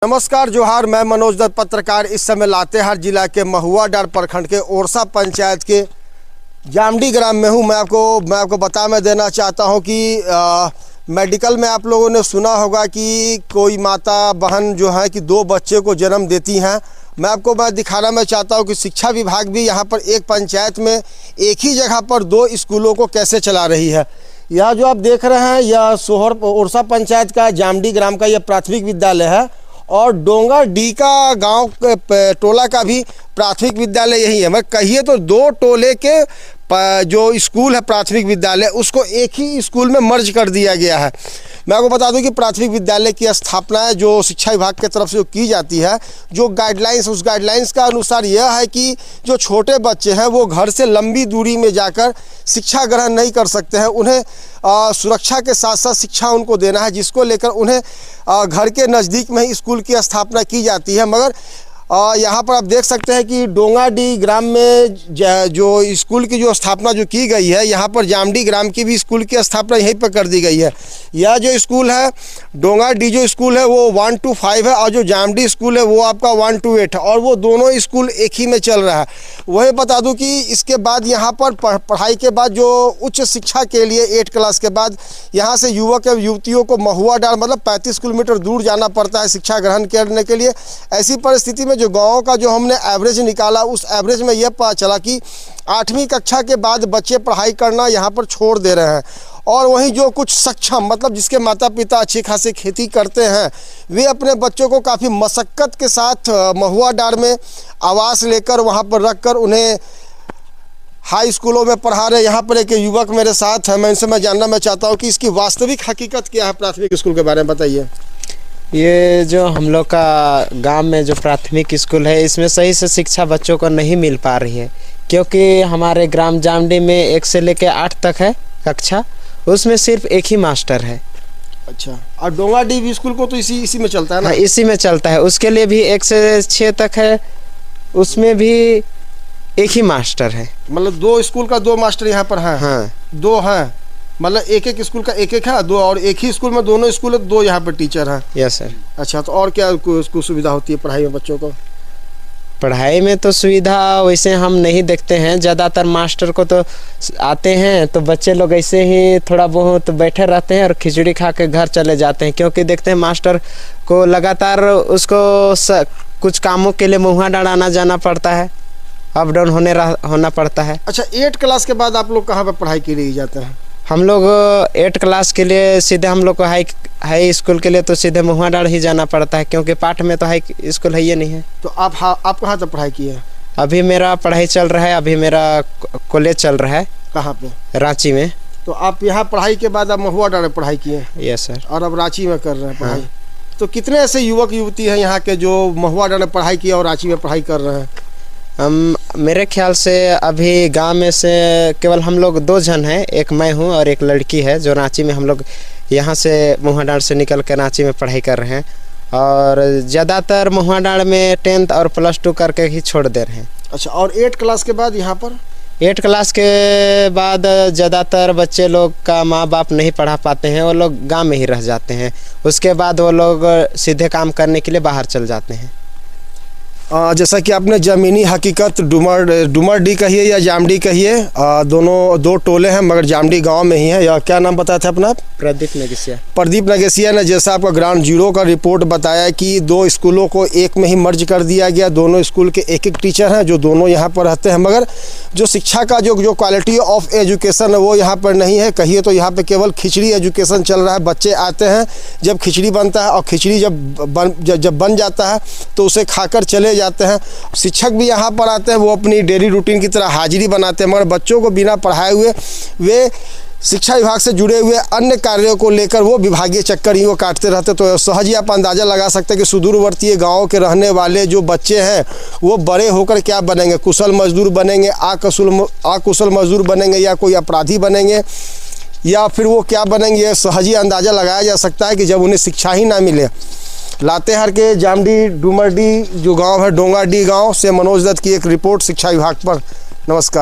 नमस्कार जोहार, मैं मनोज दत्त पत्रकार। इस समय लातेहार जिला के महुआडांड प्रखंड के ओरसा पंचायत के जामडी ग्राम में हूं। मैं आपको बता देना चाहता हूं कि मेडिकल में आप लोगों ने सुना होगा कि कोई माता बहन जो है कि दो बच्चे को जन्म देती हैं। मैं दिखाना मैं चाहता हूं कि शिक्षा विभाग भी यहां पर एक पंचायत में एक ही जगह पर दो स्कूलों को कैसे चला रही है। यह जो आप देख रहे हैं यह सोहर ओरसा पंचायत का जामडी ग्राम का यह प्राथमिक विद्यालय है और डोंगा डी का गांव टोला का भी प्राथमिक विद्यालय यही है। मैं कहिए तो दो टोले के जो स्कूल है प्राथमिक विद्यालय उसको एक ही स्कूल में मर्ज कर दिया गया है। मैं आपको बता दूं कि प्राथमिक विद्यालय की स्थापना जो शिक्षा विभाग की तरफ से जो की जाती है, जो गाइडलाइंस उस गाइडलाइंस का अनुसार यह है कि जो छोटे बच्चे हैं वो घर से लंबी दूरी में जाकर शिक्षा ग्रहण नहीं कर सकते हैं। उन्हें सुरक्षा के साथ साथ शिक्षा उनको देना है, जिसको लेकर उन्हें घर के नज़दीक में ही स्कूल की स्थापना की जाती है। मगर यहाँ पर आप देख सकते हैं कि डोंगाडी ग्राम में जो स्कूल की जो स्थापना जो की गई है, यहाँ पर जामडी ग्राम की भी स्कूल की स्थापना यहीं पर कर दी गई है। यह जो स्कूल है डोंगाडी जो स्कूल है वो 1 to 5 है और जो जामडी स्कूल है वो आपका 1 to 8 है और वो दोनों स्कूल एक ही में चल रहा है। वही बता दूं कि इसके बाद यहाँ पर पढ़ाई के बाद जो उच्च शिक्षा के लिए 8 क्लास के बाद यहाँ से युवक एवं युवतियों को महुआडांड मतलब 35 किलोमीटर दूर जाना पड़ता है शिक्षा ग्रहण करने के लिए। ऐसी परिस्थिति में जो गाँव का जो हमने एवरेज निकाला उस एवरेज में यह पता चला कि 8वीं कक्षा के बाद बच्चे पढ़ाई करना यहाँ पर छोड़ दे रहे हैं। और वहीं जो कुछ सक्षम मतलब जिसके माता पिता अच्छी खासी खेती करते हैं वे अपने बच्चों को काफ़ी मशक्क़त के साथ महुआडांड में आवास लेकर वहाँ पर रखकर उन्हें हाई स्कूलों में पढ़ा रहे। यहाँ पर एक युवक मेरे साथ है, मैं इनसे जानना चाहता हूँ कि इसकी वास्तविक हकीकत क्या है। प्राथमिक स्कूल के बारे में बताइए। ये जो हम लोग का गांव में जो प्राथमिक स्कूल है इसमें सही से शिक्षा बच्चों को नहीं मिल पा रही है, क्योंकि हमारे ग्राम जामडी में 1 से लेकर 8 तक है कक्षा, उसमें सिर्फ एक ही मास्टर है। अच्छा, और डोंगाडी भी स्कूल को तो इसी में चलता है ना? हाँ, इसी में चलता है। उसके लिए भी 1 से 6 तक है, उसमें भी एक ही मास्टर है। मतलब दो स्कूल का दो मास्टर यहाँ पर हैं? हाँ, दो हैं, मतलब एक स्कूल का एक है दो, और एक ही स्कूल में दोनों स्कूल है, दो यहाँ पर टीचर हैं। Yes sir. अच्छा, तो और क्या उसको सुविधा होती है पढ़ाई में बच्चों को? पढ़ाई में तो सुविधा वैसे हम नहीं देखते हैं, ज़्यादातर मास्टर को तो आते हैं तो बच्चे लोग ऐसे ही थोड़ा बहुत बैठे रहते हैं और खिचड़ी खा के घर चले जाते हैं, क्योंकि देखते हैं मास्टर को लगातार उसको कुछ कामों के लिए महुआडांड आना जाना पड़ता है, अप डाउन होना पड़ता है। अच्छा, 8 क्लास के बाद आप लोग कहाँ पर पढ़ाई के लिए जाते हैं? हम लोग 8 क्लास के लिए सीधे हम लोग को हाई स्कूल के लिए तो सीधे महुआडांड ही जाना पड़ता है, क्योंकि पाठ में तो हाई स्कूल है ही नहीं है। तो आप कहाँ तक पढ़ाई की है? अभी मेरा पढ़ाई चल रहा है, अभी मेरा कॉलेज चल रहा है। कहाँ पे? रांची में। तो आप यहाँ पढ़ाई के बाद आप महुआडांड में पढ़ाई किए? Yes sir. और अब रांची में कर रहे हैं पढ़ाई? हाँ। तो कितने ऐसे युवक युवती हैं यहाँ के जो महुआडांड में पढ़ाई किया और रांची में पढ़ाई कर रहे हैं? मेरे ख्याल से अभी गांव में से केवल हम लोग 2 जन हैं, एक मैं हूं और एक लड़की है जो रांची में, हम लोग यहां से महुआडांड से निकल कर रांची में पढ़ाई कर रहे हैं और ज़्यादातर महुआडांड में 10th और +2 करके ही छोड़ दे रहे हैं। अच्छा, और 8 क्लास के बाद यहाँ पर? 8 क्लास के बाद ज़्यादातर बच्चे लोग का माँ बाप नहीं पढ़ा पाते हैं, वो लोग गाँव में ही रह जाते हैं। उसके बाद वो लोग सीधे काम करने के लिए बाहर चल जाते हैं। जैसा कि आपने ज़मीनी हकीकत डुमरडी कहिए या जामडी कहिए, दोनों 2 टोले हैं मगर जामडी गांव में ही है। या क्या नाम बताया था अपना? प्रदीप नगेसिया। प्रदीप नगेसिया ने जैसा आपका ग्राउंड जीरो का रिपोर्ट बताया कि 2 स्कूलों को एक में ही मर्ज कर दिया गया। दोनों स्कूल के एक टीचर हैं जो दोनों यहाँ पर रहते हैं, मगर जो शिक्षा का जो क्वालिटी ऑफ एजुकेशन है वो यहाँ पर नहीं है। कहिए तो यहाँ पर केवल खिचड़ी एजुकेशन चल रहा है। बच्चे आते हैं, जब खिचड़ी बनता है और खिचड़ी जब बन जाता है तो उसे खाकर चले जाते हैं। शिक्षक भी यहाँ पर आते हैं, वो अपनी डेली रूटीन की तरह हाजिरी बनाते हैं, मगर बच्चों को बिना पढ़ाए हुए वे शिक्षा विभाग से जुड़े हुए अन्य कार्यों को लेकर वो विभागीय चक्कर ही वो काटते रहते। तो सहज ही आप अंदाज़ा लगा सकते हैं कि सुदूरवर्ती गाँव के रहने वाले जो बच्चे हैं वो बड़े होकर क्या बनेंगे? कुशल मजदूर बनेंगे, अकुशल मजदूर बनेंगे, या कोई अपराधी बनेंगे, या फिर वो क्या बनेंगे? सहज ही अंदाज़ा लगाया जा सकता है कि जब उन्हें शिक्षा ही ना मिले। लातेहार के जामडी डुमरडी जो गांव है डोंगाडी गांव से मनोज दत्त की एक रिपोर्ट शिक्षा विभाग पर। नमस्कार।